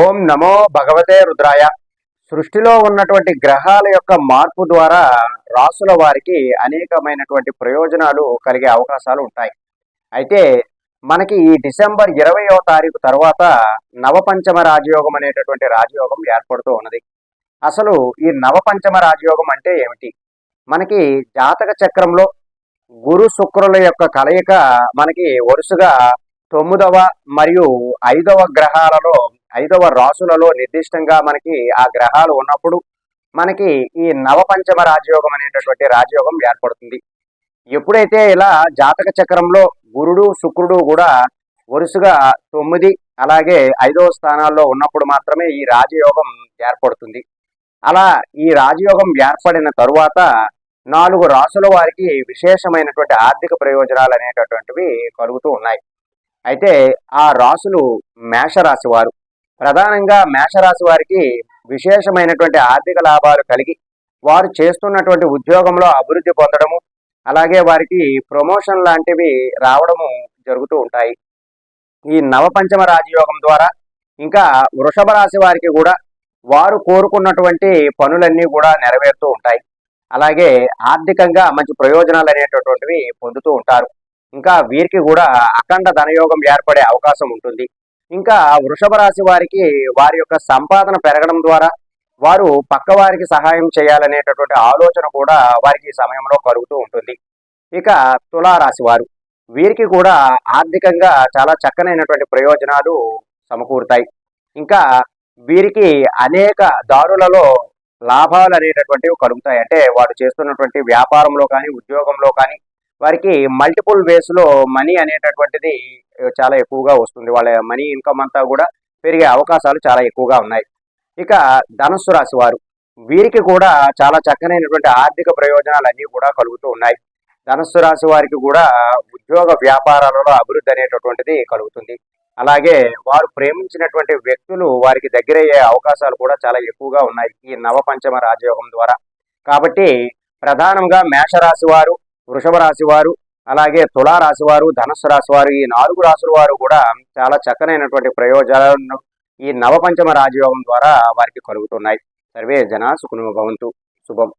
ఓం నమో భగవతే రుద్రాయ. సృష్టిలో ఉన్నటువంటి గ్రహాల యొక్క మార్పు ద్వారా రాసుల వారికి అనేకమైనటువంటి ప్రయోజనాలు కలిగే అవకాశాలు ఉంటాయి. అయితే మనకి ఈ డిసెంబర్ 20వ తారీఖు తర్వాత నవపంచమ రాజయోగం అనేటటువంటి రాజయోగం ఏర్పడుతూ ఉన్నది. అసలు ఈ నవపంచమ రాజయోగం అంటే ఏమిటి? మనకి జాతక చక్రంలో గురు శుక్రుల యొక్క కలయిక మనకి వరుసగా 9వ మరియు 5వ గ్రహాలలో 5వ రాసులలో నిర్దిష్టంగా మనకి ఆ గ్రహాలు ఉన్నప్పుడు మనకి ఈ నవపంచమ రాజయోగం అనేటటువంటి రాజయోగం ఏర్పడుతుంది. ఎప్పుడైతే ఇలా జాతక చక్రంలో గురుడు శుక్రుడు కూడా వరుసగా 9 అలాగే 5వ స్థానాల్లో ఉన్నప్పుడు మాత్రమే ఈ రాజయోగం ఏర్పడుతుంది. అలా ఈ రాజయోగం ఏర్పడిన తరువాత 4 రాసుల వారికి విశేషమైనటువంటి ఆర్థిక ప్రయోజనాలు అనేటటువంటివి కలుగుతూ ఉన్నాయి. అయితే ఆ రాసులు మేషరాశి వారు. ప్రధానంగా మేషరాశి వారికి విశేషమైనటువంటి ఆర్థిక లాభాలు కలిగి వారు చేస్తున్నటువంటి ఉద్యోగంలో అభివృద్ధి పొందడము, అలాగే వారికి ప్రమోషన్ లాంటివి రావడము జరుగుతూ ఉంటాయి ఈ నవపంచమ రాజయోగం ద్వారా. ఇంకా వృషభ రాశి వారికి కూడా వారు కోరుకున్నటువంటి పనులన్నీ కూడా నెరవేరుతూ ఉంటాయి. అలాగే ఆర్థికంగా మంచి ప్రయోజనాలు అనేటటువంటివి పొందుతూ ఉంటారు. ఇంకా వీరికి కూడా అఖండ ధనయోగం ఏర్పడే అవకాశం ఉంటుంది. ఇంకా వృషభ రాశి వారికి వారి యొక్క సంపాదన పెరగడం ద్వారా వారు పక్కవారికి సహాయం చేయాలనేటటువంటి ఆలోచన కూడా వారికి ఈ సమయంలో కలుగుతూ ఉంటుంది. ఇక తులారాశి వారు, వీరికి కూడా ఆర్థికంగా చాలా చక్కనైనటువంటి ప్రయోజనాలు సమకూరుతాయి. ఇంకా వీరికి అనేక దారులలో లాభాలు అనేటటువంటివి కలుగుతాయి. అంటే వారు చేస్తున్నటువంటి వ్యాపారంలో కానీ ఉద్యోగంలో కానీ వారికి మల్టిపుల్ వేస్లో మనీ అనేటటువంటిది చాలా ఎక్కువగా వస్తుంది. వాళ్ళ మనీ ఇన్కమ్ అంతా కూడా పెరిగే అవకాశాలు చాలా ఎక్కువగా ఉన్నాయి. ఇక ధనుస్సు రాశి వారు, వీరికి కూడా చాలా చక్కనైనటువంటి ఆర్థిక ప్రయోజనాలు అన్నీ కూడా కలుగుతూ ఉన్నాయి. ధనుస్సు రాశి వారికి కూడా ఉద్యోగ వ్యాపారాలలో అభివృద్ధి అనేటటువంటిది కలుగుతుంది. అలాగే వారు ప్రేమించినటువంటి వ్యక్తులు వారికి దగ్గరయ్యే అవకాశాలు కూడా చాలా ఎక్కువగా ఉన్నాయి ఈ నవపంచమ రాజయోగం ద్వారా. కాబట్టి ప్రధానంగా మేషరాశి వారు, వృషభ రాశి వారు, అలాగే తులారాశి వారు, ధనుస్సు రాశి వారు, ఈ 4 రాశుల వారు కూడా చాలా చక్కనైనటువంటి ప్రయోజనాలను ఈ నవపంచమ రాజయోగం ద్వారా వారికి కలుగుతున్నాయి. సర్వే జనా సుఖినో భవంతు. శుభం.